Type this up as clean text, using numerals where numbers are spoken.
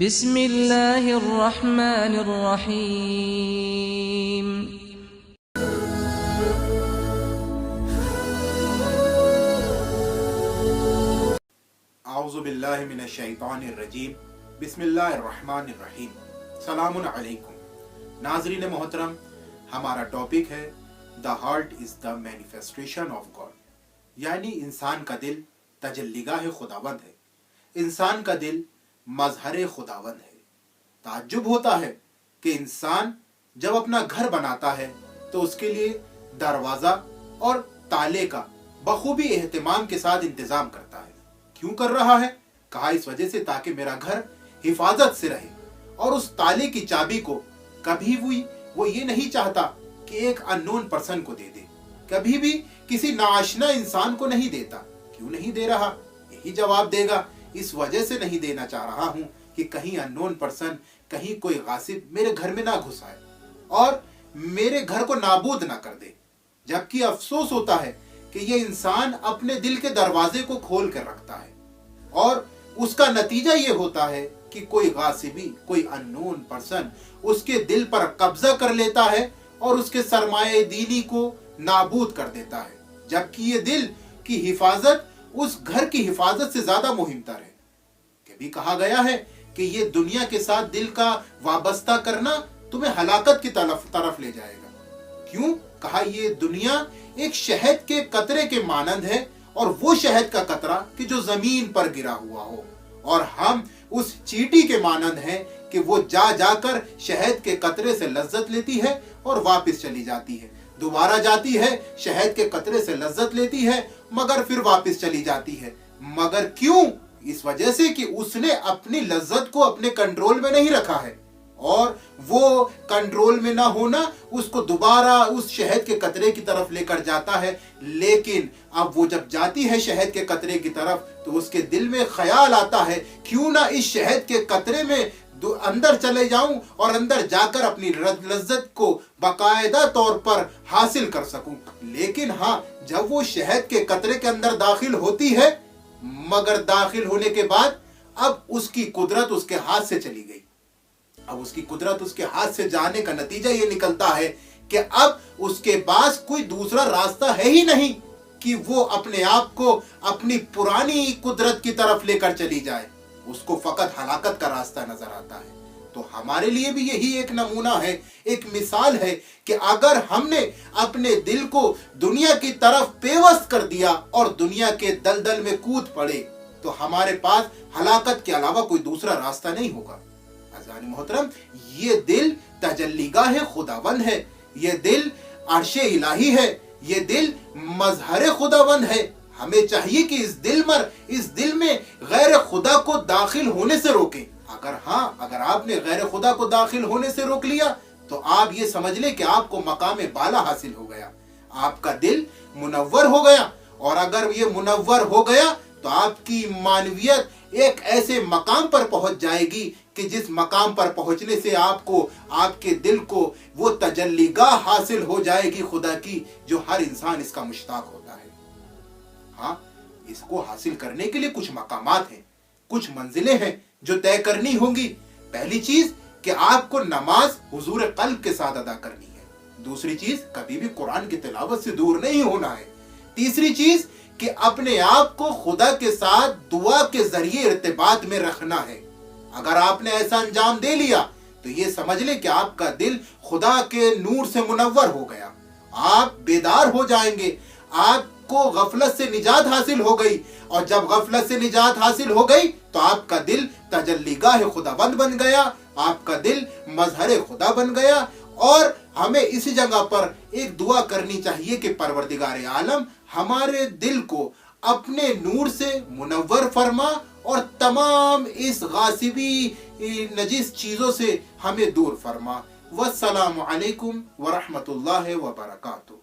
بسم اللہ الرحمن الرحیم۔ اعوذ باللہ من الشیطان الرجیم، بسم اللہ الرحمن الرحیم۔ سلام علیکم ناظرین محترم، ہمارا ٹاپک ہے The heart is the manifestation of God، یعنی انسان کا دل تجلیگاہ خداوند ہے، انسان کا دل مظہر خداوند ہے۔ تعجب ہوتا ہے کہ انسان جب اپنا گھر بناتا ہے تو اس کے لیے دروازہ اور تالے کا بخوبی اہتمام کے ساتھ انتظام کرتا ہے۔ کیوں کر رہا ہے؟ کہا اس وجہ سے تاکہ میرا گھر حفاظت سے رہے، اور اس تالے کی چابی کو کبھی بھی وہ یہ نہیں چاہتا کہ ایک اننون پرسن کو دے دے، کبھی بھی کسی ناآشنا انسان کو نہیں دیتا۔ کیوں نہیں دے رہا؟ یہی جواب دے گا، اس وجہ سے نہیں دینا چاہ رہا ہوں کہ کہیں اننون پرسن، کہیں کوئی غاصب میرے گھر میں نہ گھس آئے اور میرے گھر کو نابود نہ کر دے۔ جبکہ افسوس ہوتا ہے کہ یہ انسان اپنے دل کے دروازے کو کھول کر رکھتا ہے، اور اس کا نتیجہ یہ ہوتا ہے کہ کوئی غاصبی، کوئی اننون پرسن اس کے دل پر قبضہ کر لیتا ہے اور اس کے سرمایہ دینی کو نابود کر دیتا ہے، جبکہ یہ دل کی حفاظت اس گھر کی حفاظت سے زیادہ مہم تر ہے۔ کبھی کہا گیا ہے کہ یہ دنیا کے ساتھ دل کا وابستہ کرنا تمہیں ہلاکت کی طرف لے جائے گا۔ کیوں؟ کہا یہ دنیا ایک شہد کے قطرے کے مانند ہے، اور وہ شہد کا قطرہ کہ جو زمین پر گرا ہوا ہو، اور ہم اس چیٹی کے مانند ہیں کہ وہ جا جا کر شہد کے قطرے سے لذت لیتی ہے اور واپس چلی جاتی ہے، دوبارہ جاتی ہے، شہد کے قطرے سے لذت لیتی ہے، مگر پھر واپس چلی جاتی ہے۔ مگر کیوں؟ اس وجہ سے کہ اس نے اپنی لذت کو اپنے کنٹرول میں نہیں رکھا ہے، اور وہ کنٹرول میں نہ ہونا اس کو دوبارہ اس شہد کے قطرے کی طرف لے کر جاتا ہے۔ لیکن اب وہ جب جاتی ہے شہد کے قطرے کی طرف تو اس کے دل میں خیال آتا ہے کیوں نہ اس شہد کے قطرے میں اندر چلے جاؤں اور اندر جا کر اپنی لذت کو باقاعدہ طور پر حاصل کر سکوں۔ لیکن ہاں، جب وہ شہد کے قطرے کے اندر داخل ہوتی ہے، مگر داخل ہونے کے بعد اب اس کی قدرت اس کے ہاتھ سے چلی گئی۔ اب اس کی قدرت اس کے ہاتھ سے جانے کا نتیجہ یہ نکلتا ہے کہ اب اس کے پاس کوئی دوسرا راستہ ہے ہی نہیں کہ وہ اپنے آپ کو اپنی پرانی قدرت کی طرف لے کر چلی جائے، اس کو فقط ہلاکت کا راستہ نظر آتا ہے۔ تو ہمارے لیے بھی یہی ایک نمونہ ہے، ایک مثال ہے کہ اگر ہم نے اپنے دل کو دنیا کی طرف پیوست کر دیا اور دنیا کے دلدل میں کود پڑے تو ہمارے پاس ہلاکت کے علاوہ کوئی دوسرا راستہ نہیں ہوگا۔ عزیزان محترم، یہ دل تجلیگاہ خداوند ہے، یہ دل عرش الہی ہے، یہ دل مظہر خداوند ہے۔ ہمیں چاہیے کہ اس دل میں غیر خدا کو داخل ہونے سے روکیں۔ اگر آپ نے غیر خدا کو داخل ہونے سے روک لیا تو آپ یہ سمجھ لیں کہ آپ کو مقام بالا حاصل ہو گیا، آپ کا دل منور ہو گیا، اور اگر یہ منور ہو گیا تو آپ کی معنویت ایک ایسے مقام پر پہنچ جائے گی کہ جس مقام پر پہنچنے سے آپ کے دل کو وہ تجلیگاہ حاصل ہو جائے گی خدا کی، جو ہر انسان اس کا مشتاق ہوتا ہے۔ ہاں، اس کو حاصل کرنے کے لیے کچھ مقامات ہیں، کچھ منزلیں ہیں جو طے کرنی ہوں گی۔ پہلی چیز کہ آپ کو نماز حضور قلب کے ساتھ ادا کرنی ہے۔ دوسری چیز، کبھی بھی قرآن کی تلاوت سے دور نہیں ہونا ہے۔ تیسری چیز کہ اپنے آپ کو خدا کے ساتھ دعا کے ذریعے ارتباط میں رکھنا ہے۔ اگر آپ نے ایسا انجام دے لیا تو یہ سمجھ لیں کہ آپ کا دل خدا کے نور سے منور ہو گیا، آپ بیدار ہو جائیں گے، آپ کو غفلت سے نجات حاصل ہو گئی، اور جب غفلت سے نجات حاصل ہو گئی تو آپ کا دل تجلیگاہ خداوند بن گیا، آپ کا دل مظہر خدا بن گیا۔ اور ہمیں اسی جگہ پر ایک دعا کرنی چاہیے کہ پروردگار عالم ہمارے دل کو اپنے نور سے منور فرما اور تمام اس غاصبی نجس چیزوں سے ہمیں دور فرما۔ والسلام علیکم ورحمۃ اللہ وبرکاتہ۔